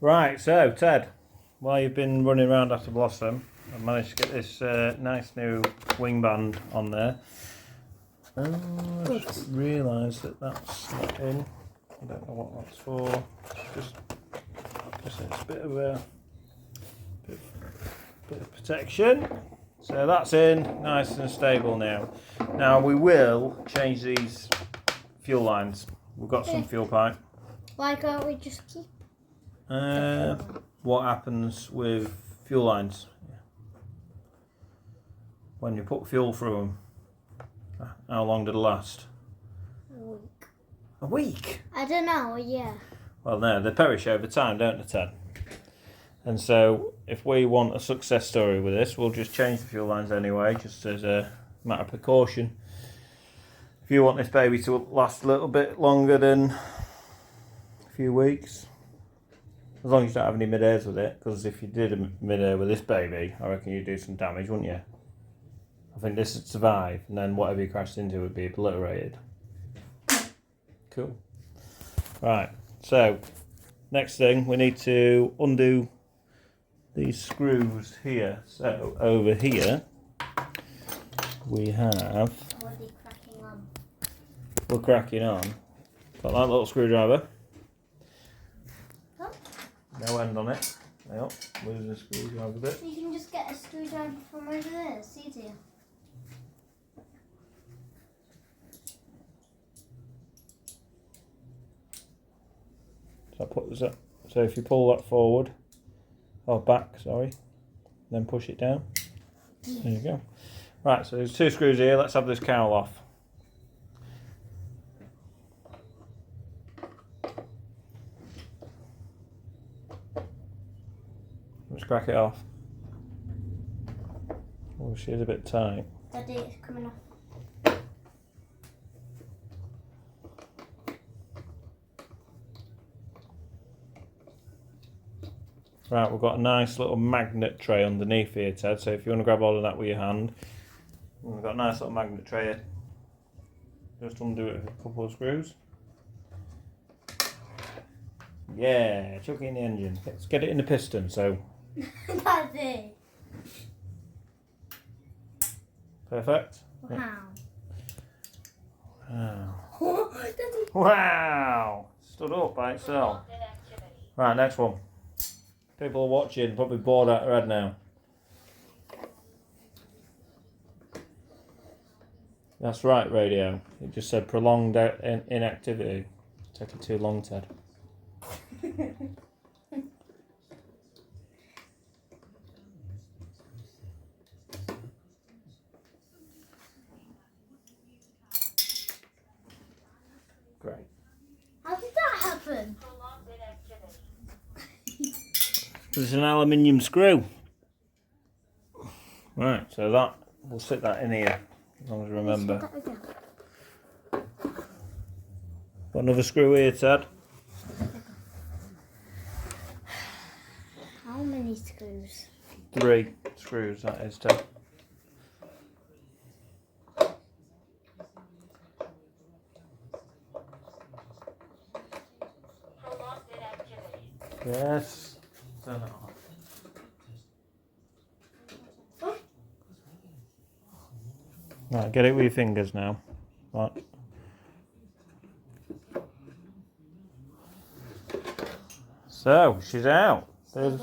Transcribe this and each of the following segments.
Right, so Ted, while you've been running around after Blossom, I've managed to get this nice new wing band on there. Oh, I just realised that that's not in. I don't know what that's for. Just it's a bit of protection. So that's in, nice and stable now. Now we will change these fuel lines. We've got some fuel pipe. Why can't we just keep? What happens with fuel lines when you put fuel through them? How long did it last? A week. A week? I don't know, yeah. Well, no, they perish over time, don't they, Ted? And so, if we want a success story with this, we'll just change the fuel lines anyway, just as a matter of precaution. If you want this baby to last a little bit longer than a few weeks, as long as you don't have any mid-airs with it, because if you did a mid-air with this baby, I reckon you'd do some damage, wouldn't you? I think this would survive, and then whatever you crashed into would be obliterated. Cool. Right, so, next thing, we need to undo these screws here. So, over here, we have... We're cracking on. Got that little screwdriver. No end on it. Yep, losing the screwdriver a bit. You can just get a screwdriver from over there, it's easier. So if you pull that forward, or back, sorry, then push it down. There you go. Right, so there's 2 screws here. Let's have this cowl off. Let's crack it off. Oh, she's a bit tight. Daddy, it's coming off. Right, we've got a nice little magnet tray underneath here, Ted, so if you want to grab hold of that with your hand. We've got a nice little magnet tray here. Just undo it with a couple of screws. Yeah, chuck it in the engine. Let's get it in the piston, so... Daddy! Perfect. Wow. Wow. Daddy! Wow! Stood up by itself. Right, next one. People are watching, probably bored out of their head now. That's right, radio. It just said prolonged inactivity. It's taking too long, Ted. Great. How did that happen? There's an aluminium screw. Right, so that, we'll stick that in here, as long as you remember. Got another screw here, Ted. How many screws? 3 screws, that is, Ted. Yes. Right, get it with your fingers now. Right. So, she's out. There's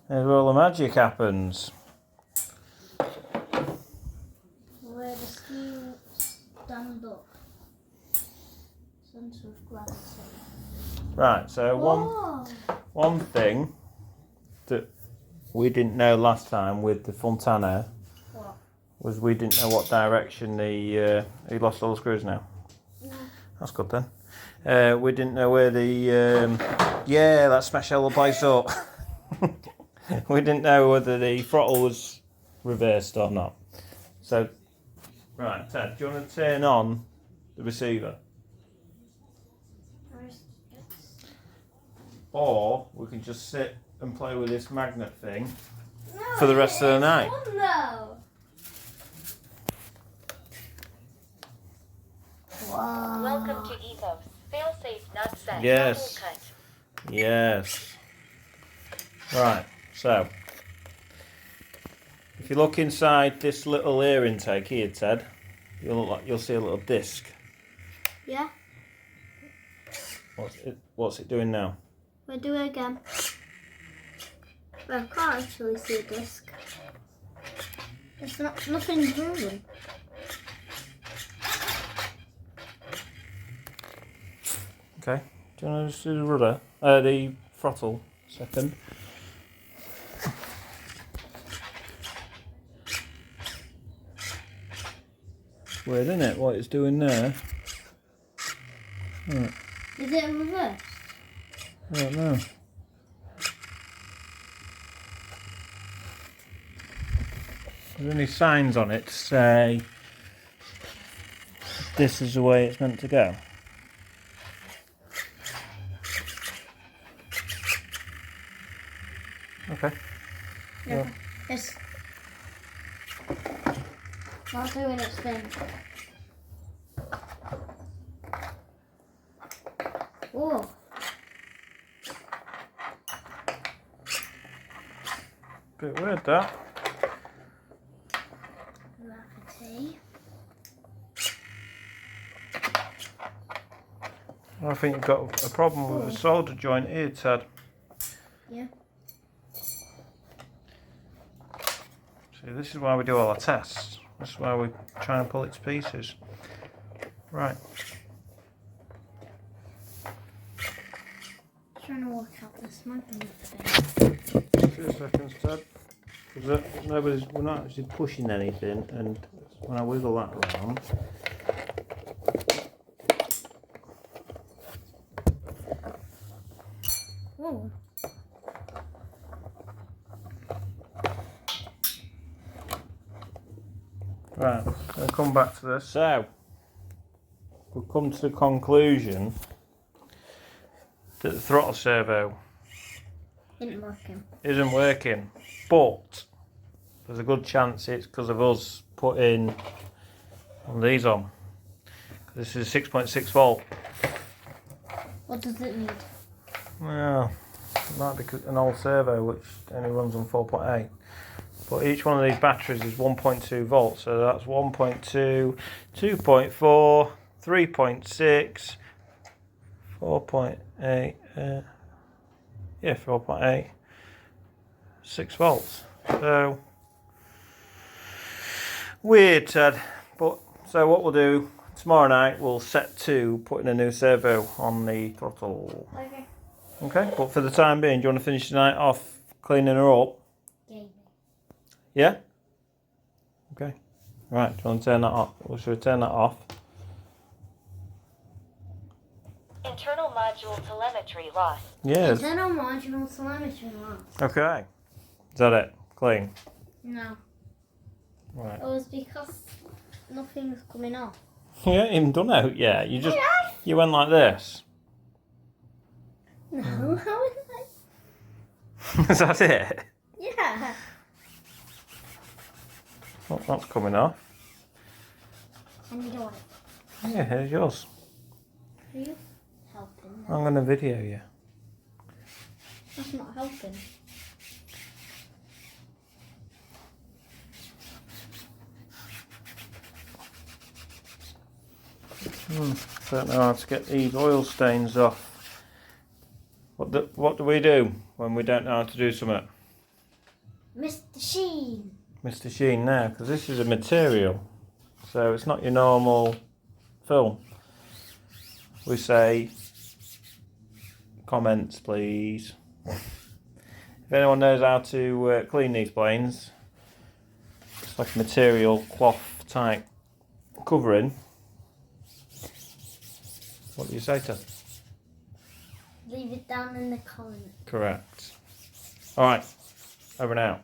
where all the magic happens. Where the screw stand up. Centre of gravity. Right, so one thing that we didn't know last time with the Fontana was we didn't know what direction the he lost all the screws now. No. That's good then. We didn't know where the yeah, that smashed all the place up. We didn't know whether the throttle was reversed or not. So, right, Ted, do you want to turn on the receiver? Or we can just sit and play with this magnet thing for the rest of the night. No. Wow. Welcome to Ethos. Fail safe, not set. Yes. Cut. Yes. Right, so if you look inside this little air intake here, Ted, you'll see a little disc. Yeah. What's it doing now? We'll do it again. Well, I can't actually see a disc. It's nothing's moving. Okay. Do you want to just do the rudder? The throttle. Second. Weird, isn't it? What it's doing there? Right. Is it reversed? I don't know. Are there any signs on it to say this is the way it's meant to go? Okay. Yeah. Well. It's not doing its thing. Oh. Bit weird that. Gravity. I think you've got a problem with the solder joint here, Ted. Yeah. See, this is why we do all our tests. This is why we try and pull it to pieces. Right. Trying to work out this magnet thing. 2 seconds, Ted. Because we're not actually pushing anything, and when I wiggle that around, Oh. right, I'll come back to this. So, we've come to the conclusion that the throttle servo isn't working, but there's a good chance it's because of us putting one of these on. This is 6.6 volt. What does it need? Well, it might be an old servo which only runs on 4.8. But each one of these batteries is 1.2 volts, so that's 1.2, 2.4, 3.6, 4.8, 4.8, 6 volts. So, weird, Ted. But, so what we'll do, tomorrow night we'll set to putting a new servo on the throttle. Okay. Okay, but for the time being, do you want to finish the night off cleaning her up? Yeah? Okay. Right, do you want to turn that off? Well, should we turn that off? Internal module telemetry lost. Yes. Internal module telemetry lost. Okay. Is that it? Clean? No. Right. It was because nothing's coming off. You ain't even done out yet. You went like this. No, how is that? Is that it? Yeah. Oh, that's coming off. And you do it. Yeah, here's yours. Are you helping? I'm going to video you. That's not helping. Don't know how to get these oil stains off. What do we do when we don't know how to do something? Mr. Sheen. Mr. Sheen now, because this is a material, so it's not your normal film. We say comments, please. If anyone knows how to clean these planes, it's like a material cloth type covering. What do you say to? Leave it down in the comments. Correct. All right, over and out.